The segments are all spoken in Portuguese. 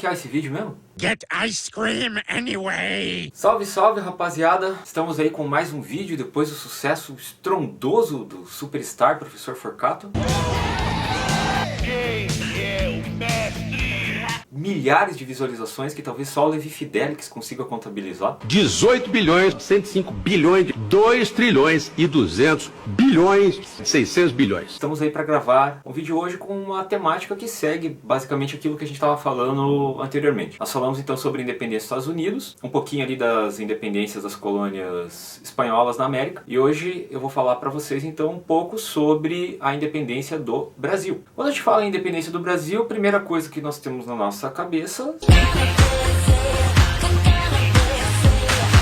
que é esse vídeo mesmo? Get ice cream anyway! Salve, salve, rapaziada! Estamos aí com mais um vídeo depois do sucesso estrondoso do Superstar Professor Forcato. Quem é o mestre? Milhares de visualizações que talvez só o Levi Fidelix consiga contabilizar. 18 bilhões, 105 bilhões, 2 trilhões e 200 bilhões, 600 bilhões. Estamos aí para gravar um vídeo hoje com uma temática que segue basicamente aquilo que a gente estava falando anteriormente. Nós falamos então sobre a independência dos Estados Unidos, um pouquinho ali das independências das colônias espanholas na América, e hoje eu vou falar para vocês então um pouco sobre a independência do Brasil. Quando a gente fala em independência do Brasil, a primeira coisa que nós temos na nossa cabeça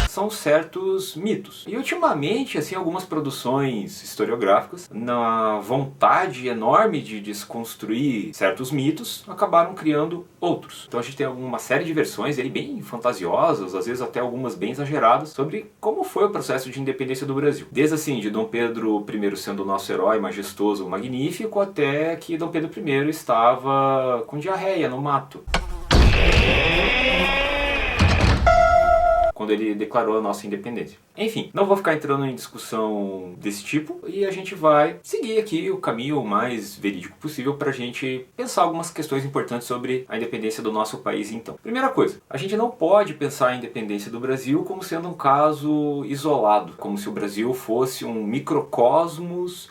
são certos mitos. E ultimamente, assim, algumas produções historiográficas, na vontade enorme de desconstruir certos mitos, acabaram criando outros. Então a gente tem uma série de versões aí bem fantasiosas, às vezes até algumas bem exageradas, sobre como foi o processo de independência do Brasil. Desde assim, de Dom Pedro I sendo o nosso herói majestoso, magnífico, até que Dom Pedro I estava com diarreia no mato, quando ele declarou a nossa independência. Enfim, não vou ficar entrando em discussão desse tipo e a gente vai seguir aqui o caminho mais verídico possível para a gente pensar algumas questões importantes sobre a independência do nosso país então. Primeira coisa, a gente não pode pensar a independência do Brasil como sendo um caso isolado, como se o Brasil fosse um microcosmos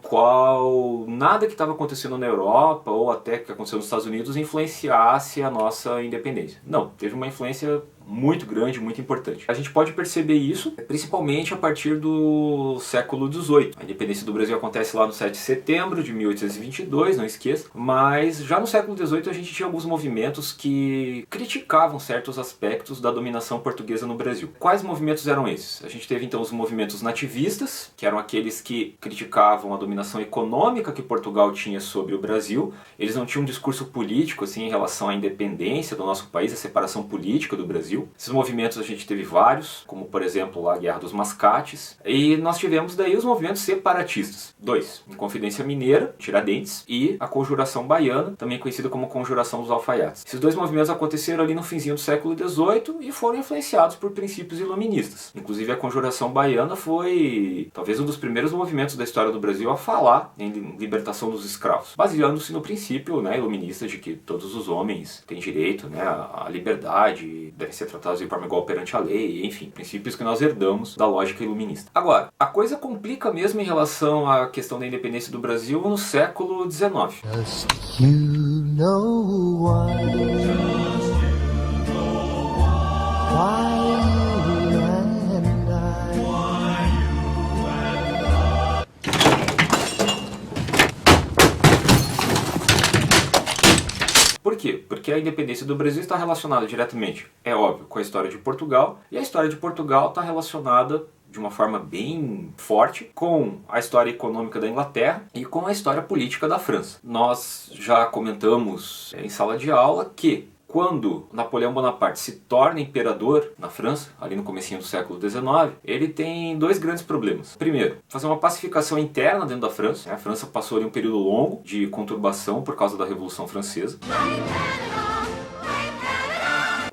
qual nada que estava acontecendo na Europa ou até que aconteceu nos Estados Unidos influenciasse a nossa independência. Não, teve uma influência muito grande, muito importante. A gente pode perceber isso principalmente a partir do século XVIII. A independência do Brasil acontece lá no 7 de setembro de 1822, não esqueça, mas já no século XVIII a gente tinha alguns movimentos que criticavam certos aspectos da dominação portuguesa no Brasil. Quais movimentos eram esses? A gente teve então os movimentos nativistas, que eram aqueles que criticavam a dominação econômica que Portugal tinha sobre o Brasil. Eles não tinham um discurso político assim em relação à independência do nosso país, a separação política do Brasil. Esses movimentos a gente teve vários, como por exemplo a Guerra dos Mascates, e nós tivemos daí os movimentos separatistas. Dois, Inconfidência Mineira, Tiradentes, e a Conjuração Baiana, também conhecida como Conjuração dos Alfaiates. Esses dois movimentos aconteceram ali no finzinho do século XVIII e foram influenciados por princípios iluministas. Inclusive a Conjuração Baiana foi talvez um dos primeiros movimentos da história do Brasil a falar em libertação dos escravos, baseando-se no princípio iluminista de que todos os homens têm direito à liberdade, devem ser tratados de forma igual perante a lei, enfim, princípios que nós herdamos da lógica iluminista. Agora, a coisa complica mesmo em relação à questão da independência do Brasil no século XIX. Just you know why you and I. Por quê? Porque a independência do Brasil está relacionada diretamente, é óbvio, com a história de Portugal, e a história de Portugal está relacionada de uma forma bem forte com a história econômica da Inglaterra e com a história política da França. Nós já comentamos em sala de aula que quando Napoleão Bonaparte se torna imperador na França, ali no comecinho do século XIX, ele tem dois grandes problemas. Primeiro, fazer uma pacificação interna dentro da França. A França passou ali um período longo de conturbação por causa da Revolução Francesa.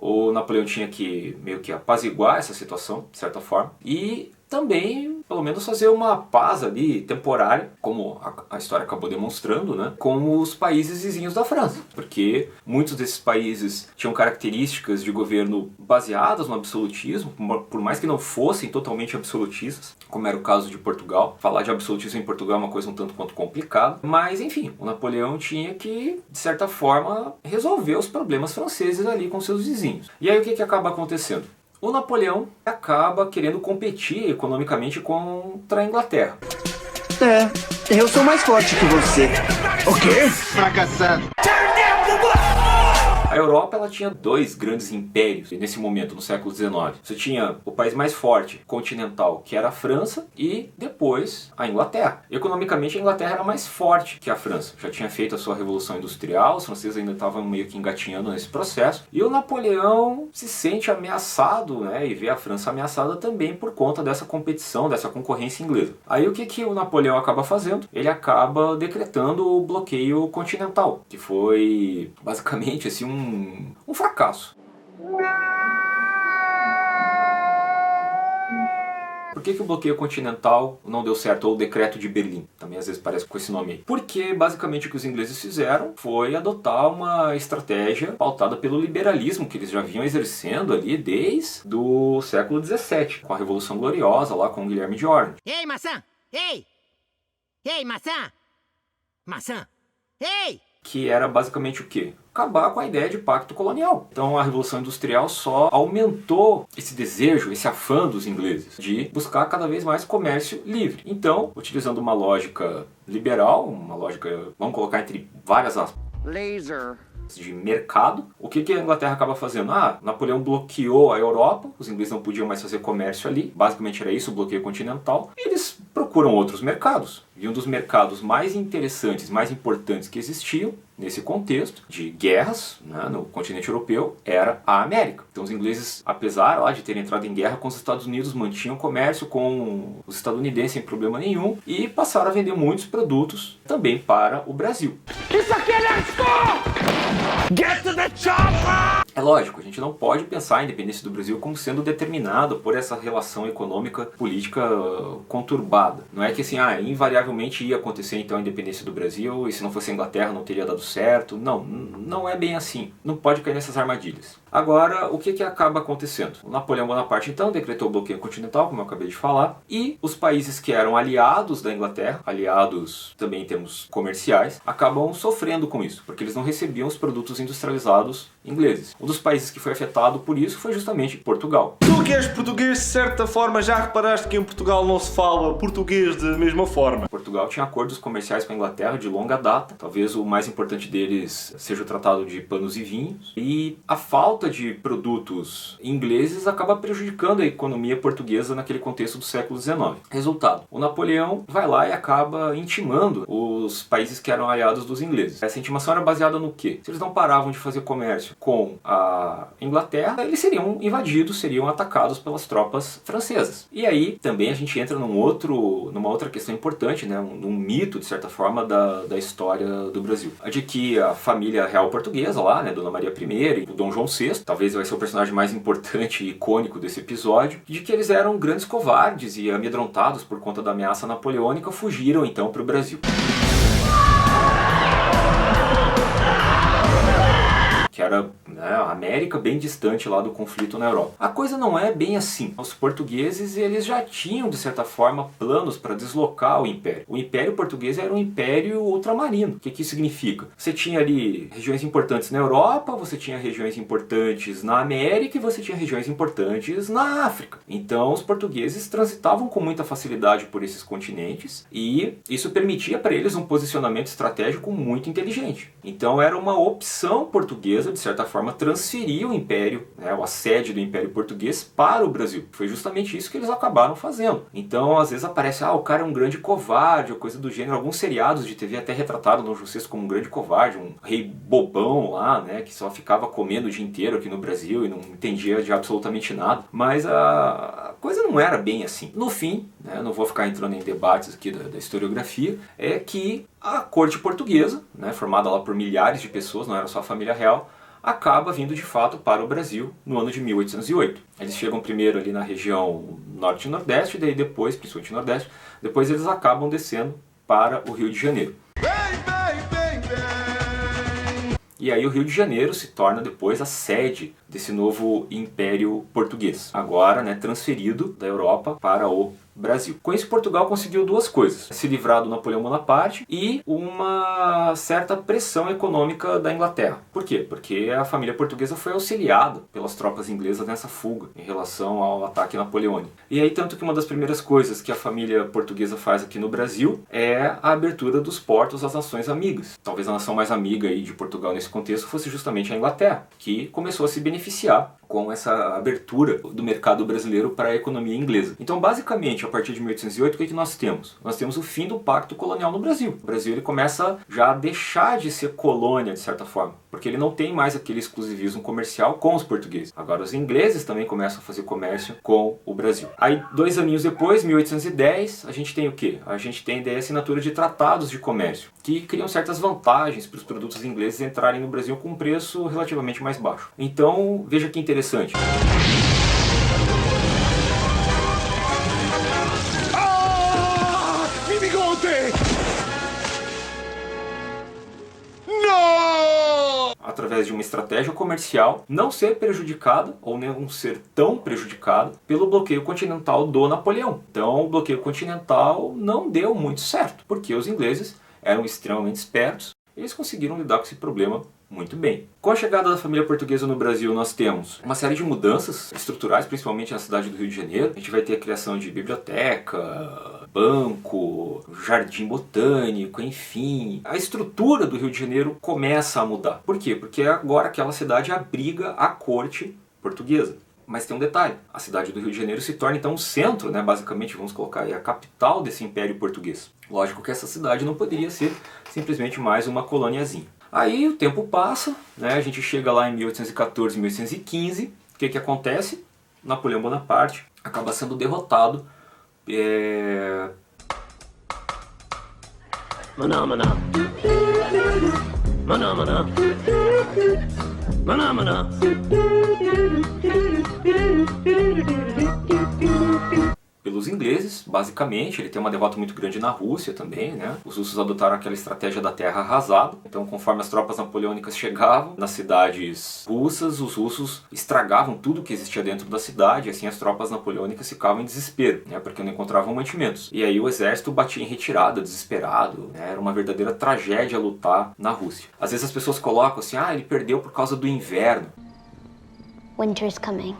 O Napoleão tinha que meio que apaziguar essa situação, de certa forma, e também, pelo menos, fazer uma paz ali temporária, como a história acabou demonstrando, com os países vizinhos da França. Porque muitos desses países tinham características de governo baseadas no absolutismo, por mais que não fossem totalmente absolutistas, como era o caso de Portugal. Falar de absolutismo em Portugal é uma coisa um tanto quanto complicada. Mas, enfim, o Napoleão tinha que, de certa forma, resolver os problemas franceses ali com seus vizinhos. E aí o que acaba acontecendo? O Napoleão acaba querendo competir economicamente contra a Inglaterra. Eu sou mais forte que você. O quê? Fracassado. A Europa ela tinha dois grandes impérios nesse momento, no século XIX. Você tinha o país mais forte, continental, que era a França, e depois a Inglaterra. Economicamente a Inglaterra era mais forte que a França. Já tinha feito a sua Revolução Industrial, os franceses ainda estavam meio que engatinhando nesse processo. E o Napoleão se sente ameaçado, né, e vê a França ameaçada também por conta dessa competição, dessa concorrência inglesa. Aí o que o Napoleão acaba fazendo? Ele acaba decretando o bloqueio continental, que foi basicamente assim, um fracasso. Por que o bloqueio continental não deu certo, ou o decreto de Berlim, também às vezes parece com esse nome aí? Porque basicamente o que os ingleses fizeram foi adotar uma estratégia pautada pelo liberalismo que eles já vinham exercendo ali desde o século XVII, com a Revolução Gloriosa lá com Guilherme de Orange. Ei, maçã! Ei! Ei, maçã! Maçã! Ei! Que era basicamente o quê? Acabar com a ideia de pacto colonial. Então a Revolução Industrial só aumentou esse desejo, esse afã dos ingleses de buscar cada vez mais comércio livre. Então, utilizando uma lógica liberal, uma lógica, vamos colocar entre várias aspas, Laser. de mercado, o que a Inglaterra acaba fazendo? Napoleão bloqueou a Europa, os ingleses não podiam mais fazer comércio ali, basicamente era isso, o bloqueio continental, e eles procuram outros mercados. E um dos mercados mais interessantes, mais importantes que existiam nesse contexto de guerras, né, no continente europeu era a América. Então os ingleses, apesar lá de terem entrado em guerra com os Estados Unidos, mantinham comércio com os estadunidenses sem problema nenhum e passaram a vender muitos produtos também para o Brasil. Isso aqui é Let's Go! Get to the chopper! É lógico, a gente não pode pensar a independência do Brasil como sendo determinada por essa relação econômica, política conturbada. Não é que assim, invariavelmente ia acontecer então a independência do Brasil e se não fosse a Inglaterra não teria dado certo. Não é bem assim. Não pode cair nessas armadilhas. Agora, o que acaba acontecendo? O Napoleão Bonaparte então decretou o bloqueio continental, como eu acabei de falar, e os países que eram aliados da Inglaterra, aliados também em termos comerciais, acabam sofrendo com isso, porque eles não recebiam os produtos industrializados ingleses. Um dos países que foi afetado por isso foi justamente Portugal. Tu que és português, de certa forma, já reparaste que em Portugal não se fala português da mesma forma? Portugal tinha acordos comerciais com a Inglaterra de longa data, talvez o mais importante deles seja o Tratado de Panos e Vinhos, e a falta de produtos ingleses acaba prejudicando a economia portuguesa naquele contexto do século XIX. Resultado, o Napoleão vai lá e acaba intimando os países que eram aliados dos ingleses. Essa intimação era baseada no quê? Se eles não paravam de fazer comércio com a Inglaterra, eles seriam invadidos, seriam atacados pelas tropas francesas. E aí também a gente entra numa outra questão importante, né? Num mito, de certa forma, da história do Brasil. A de que a família real portuguesa lá, né, Dona Maria I e o Dom João VI, talvez vai ser o personagem mais importante e icônico desse episódio, de que eles eram grandes covardes e amedrontados por conta da ameaça napoleônica, fugiram então para o Brasil. Que era, né, a América bem distante lá do conflito na Europa. A coisa não é bem assim. Os portugueses eles já tinham, de certa forma, planos para deslocar o império. O império português era um império ultramarino. O que isso significa? Você tinha ali regiões importantes na Europa, você tinha regiões importantes na América e você tinha regiões importantes na África. Então os portugueses transitavam com muita facilidade por esses continentes e isso permitia para eles um posicionamento estratégico muito inteligente. Então era uma opção portuguesa, de certa forma, transferir o império, né, a sede do Império Português para o Brasil. Foi justamente isso que eles acabaram fazendo. Então, às vezes aparece, o cara é um grande covarde, ou coisa do gênero. Alguns seriados de TV até retrataram o Dom João VI como um grande covarde, um rei bobão lá, né, que só ficava comendo o dia inteiro aqui no Brasil e não entendia de absolutamente nada. Mas a coisa não era bem assim. No fim, né, não vou ficar entrando em debates aqui da historiografia, é que a corte portuguesa, né, formada lá por milhares de pessoas, não era só a família real, acaba vindo de fato para o Brasil no ano de 1808. Eles chegam primeiro ali na região norte e nordeste, daí depois, principalmente nordeste, depois eles acabam descendo para o Rio de Janeiro. E aí o Rio de Janeiro se torna depois a sede desse novo Império Português, agora, né, transferido da Europa para o Brasil. Com isso, Portugal conseguiu duas coisas: se livrar do Napoleão Bonaparte e uma certa pressão econômica da Inglaterra. Por quê? Porque a família portuguesa foi auxiliada pelas tropas inglesas nessa fuga em relação ao ataque napoleônico. E aí, tanto que uma das primeiras coisas que a família portuguesa faz aqui no Brasil é a abertura dos portos às nações amigas. Talvez a nação mais amiga aí de Portugal nesse contexto fosse justamente a Inglaterra, que começou a se beneficiar com essa abertura do mercado brasileiro para a economia inglesa. Então, basicamente, a partir de 1808, o que nós temos? Nós temos o fim do pacto colonial no Brasil. O Brasil ele começa já a deixar de ser colônia, de certa forma, porque ele não tem mais aquele exclusivismo comercial com os portugueses. Agora, os ingleses também começam a fazer comércio com o Brasil. Aí, 2 aninhos depois, 1810, a gente tem o quê? A gente tem daí a assinatura de tratados de comércio, que criam certas vantagens para os produtos ingleses entrarem no Brasil com um preço relativamente mais baixo. Então, veja que interessante. Mi bigote! No! Através de uma estratégia comercial, não ser prejudicada, ou não ser tão prejudicada, pelo bloqueio continental do Napoleão. Então, o bloqueio continental não deu muito certo, porque os ingleses eram extremamente espertos e eles conseguiram lidar com esse problema muito bem. Com a chegada da família portuguesa no Brasil, nós temos uma série de mudanças estruturais, principalmente na cidade do Rio de Janeiro. A gente vai ter a criação de biblioteca, banco, jardim botânico, enfim. A estrutura do Rio de Janeiro começa a mudar. Por quê? Porque agora aquela cidade abriga a corte portuguesa. Mas tem um detalhe: a cidade do Rio de Janeiro se torna então um centro, né, basicamente, vamos colocar aí, a capital desse império português. Lógico que essa cidade não poderia ser simplesmente mais uma coloniazinha. Aí o tempo passa, né, a gente chega lá em 1814, 1815, o que acontece? Napoleão Bonaparte acaba sendo derrotado. Maná, maná. Maná, maná. Maná, maná. Pelos ingleses, basicamente. Ele tem uma derrota muito grande na Rússia também, né? Os russos adotaram aquela estratégia da terra arrasada. Então, conforme as tropas napoleônicas chegavam nas cidades russas, os russos estragavam tudo que existia dentro da cidade, e assim as tropas napoleônicas ficavam em desespero, né? Porque não encontravam mantimentos. E aí o exército batia em retirada, desesperado, né? Era uma verdadeira tragédia lutar na Rússia. Às vezes as pessoas colocam assim: ah, ele perdeu por causa do inverno. Winter's coming.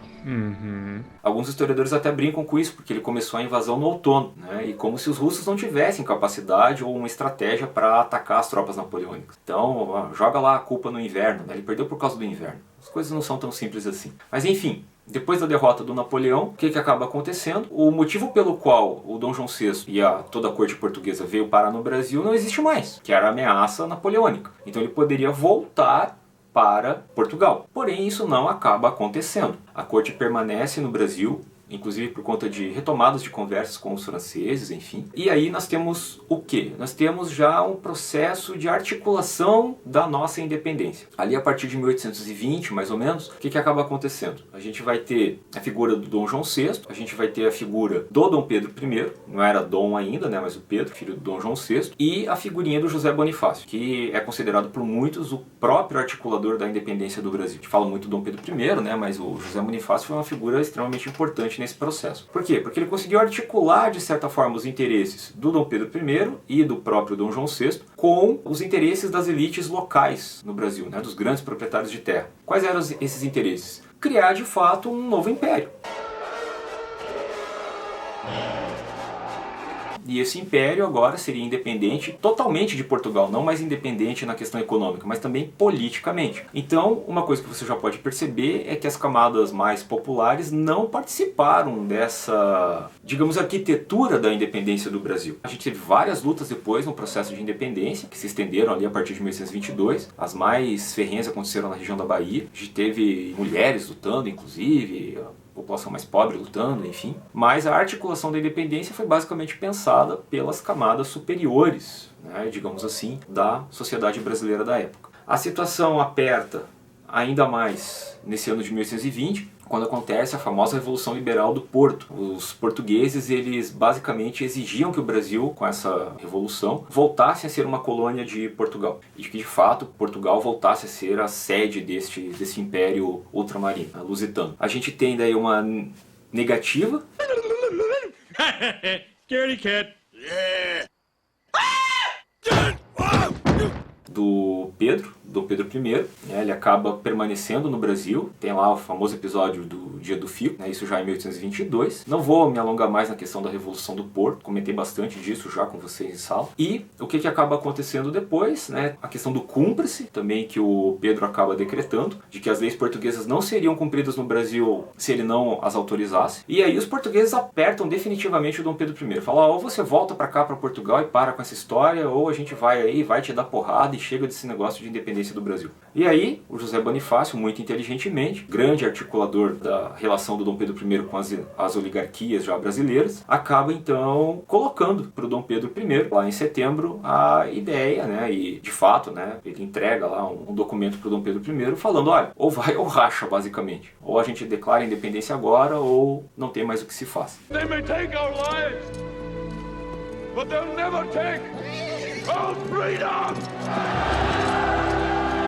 Alguns historiadores até brincam com isso, porque ele começou a invasão no outono, né? E como se os russos não tivessem capacidade ou uma estratégia para atacar as tropas napoleônicas. Então, ó, joga lá a culpa no inverno, né? Ele perdeu por causa do inverno. As coisas não são tão simples assim. Mas enfim, depois da derrota do Napoleão, o que acaba acontecendo? O motivo pelo qual o Dom João VI e toda a corte portuguesa veio parar no Brasil não existe mais, que era a ameaça napoleônica. Então ele poderia voltar para Portugal. Porém, isso não acaba acontecendo. A corte permanece no Brasil, inclusive por conta de retomadas de conversas com os franceses, enfim. E aí nós temos o quê? Nós temos já um processo de articulação da nossa independência. Ali a partir de 1820, mais ou menos, o que acaba acontecendo? A gente vai ter a figura do Dom João VI, a gente vai ter a figura do Dom Pedro I, não era Dom ainda, né, mas o Pedro, filho do Dom João VI, e a figurinha do José Bonifácio, que é considerado por muitos o próprio articulador da independência do Brasil. A gente fala muito do Dom Pedro I, né, mas o José Bonifácio foi uma figura extremamente importante nesse processo. Por quê? Porque ele conseguiu articular, de certa forma, os interesses do Dom Pedro I e do próprio Dom João VI com os interesses das elites locais no Brasil, né, dos grandes proprietários de terra. Quais eram esses interesses? Criar, de fato, um novo império. E esse império agora seria independente totalmente de Portugal, não mais independente na questão econômica, mas também politicamente. Então, uma coisa que você já pode perceber é que as camadas mais populares não participaram dessa, digamos, arquitetura da independência do Brasil. A gente teve várias lutas depois no processo de independência, que se estenderam ali a partir de 1822. As mais ferrenhas aconteceram na região da Bahia. A gente teve mulheres lutando, inclusive, população mais pobre lutando, enfim. Mas a articulação da independência foi basicamente pensada pelas camadas superiores, né, digamos assim, da sociedade brasileira da época. A situação aperta ainda mais nesse ano de 1820, quando acontece a famosa Revolução Liberal do Porto. Os portugueses, eles basicamente exigiam que o Brasil, com essa revolução, voltasse a ser uma colônia de Portugal. E que, de fato, Portugal voltasse a ser a sede desse império ultramarino, lusitano. A gente tem daí uma negativa. Scaredy cat. Do Pedro, Dom Pedro I, né, ele acaba permanecendo no Brasil, tem lá o famoso episódio do Dia do Fico, né, isso já em 1822. Não vou me alongar mais na questão da Revolução do Porto, comentei bastante disso já com vocês em sala. E o que acaba acontecendo depois, né, a questão do cúmplice, também que o Pedro acaba decretando, de que as leis portuguesas não seriam cumpridas no Brasil se ele não as autorizasse. E aí os portugueses apertam definitivamente o Dom Pedro I, falam, ou você volta pra cá, pra Portugal e para com essa história, ou a gente vai aí, vai te dar porrada e chega desse negócio de independência do Brasil. E aí, o José Bonifácio, muito inteligentemente, grande articulador da relação do Dom Pedro I com as oligarquias já brasileiras, acaba então colocando para o Dom Pedro I, lá em setembro, a ideia, né, e de fato, né, ele entrega lá um documento para o Dom Pedro I falando, olha, ou vai ou racha, basicamente. Ou a gente declara a independência agora, ou não tem mais o que se faz. They may take our lives, but they'll never take our freedom!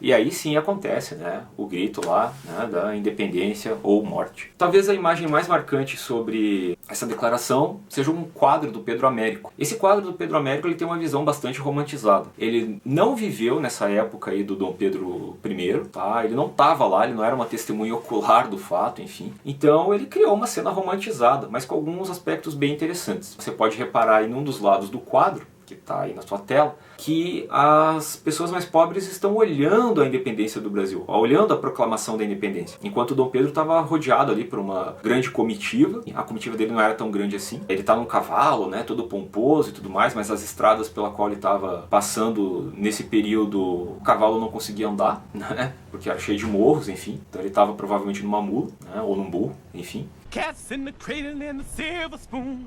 E aí sim acontece, né, o grito lá, né, da independência ou morte. Talvez a imagem mais marcante sobre essa declaração seja um quadro do Pedro Américo. Esse quadro do Pedro Américo ele tem uma visão bastante romantizada. Ele não viveu nessa época aí do Dom Pedro I, tá? Ele não estava lá, ele não era uma testemunha ocular do fato, enfim. Então ele criou uma cena romantizada, mas com alguns aspectos bem interessantes. Você pode reparar aí num dos lados do quadro, que está aí na sua tela, que as pessoas mais pobres estão olhando a independência do Brasil, olhando a proclamação da independência. Enquanto o Dom Pedro estava rodeado ali por uma grande comitiva, a comitiva dele não era tão grande assim. Ele está num cavalo, né, todo pomposo e tudo mais, mas as estradas pela qual ele estava passando nesse período, o cavalo não conseguia andar, né, porque era cheio de morros, enfim. Então ele estava provavelmente numa mula, né, ou num burro, enfim. Cats in the cradle and the silver spoon.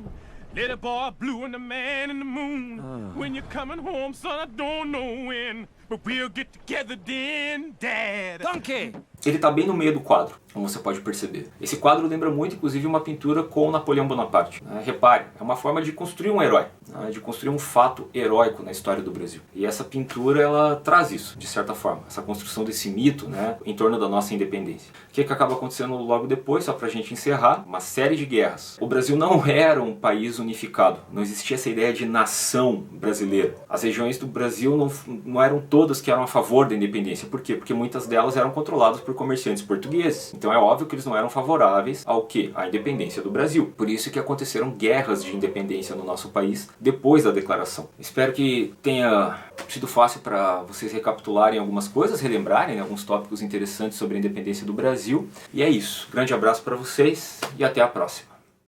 Little boy blue and the man in the moon. When you're coming home, son, I don't know when. But we'll get together then, Dad. Donkey! Ele está bem no meio do quadro, como você pode perceber. Esse quadro lembra muito, inclusive, uma pintura com Napoleão Bonaparte. Repare, é uma forma de construir um herói, né? De construir um fato heróico na história do Brasil. E essa pintura, ela traz isso, de certa forma. Essa construção desse mito, né, em torno da nossa independência. O que acaba acontecendo logo depois, só pra gente encerrar? Uma série de guerras. O Brasil não era um país unificado. Não existia essa ideia de nação brasileira. As regiões do Brasil não eram todas que eram a favor da independência. Por quê? Porque muitas delas eram controladas por comerciantes portugueses. Então é óbvio que eles não eram favoráveis ao quê? À independência do Brasil. Por isso que aconteceram guerras de independência no nosso país depois da declaração. Espero que tenha sido fácil para vocês recapitularem algumas coisas, relembrarem alguns tópicos interessantes sobre a independência do Brasil. E é isso. Grande abraço para vocês e até a próxima.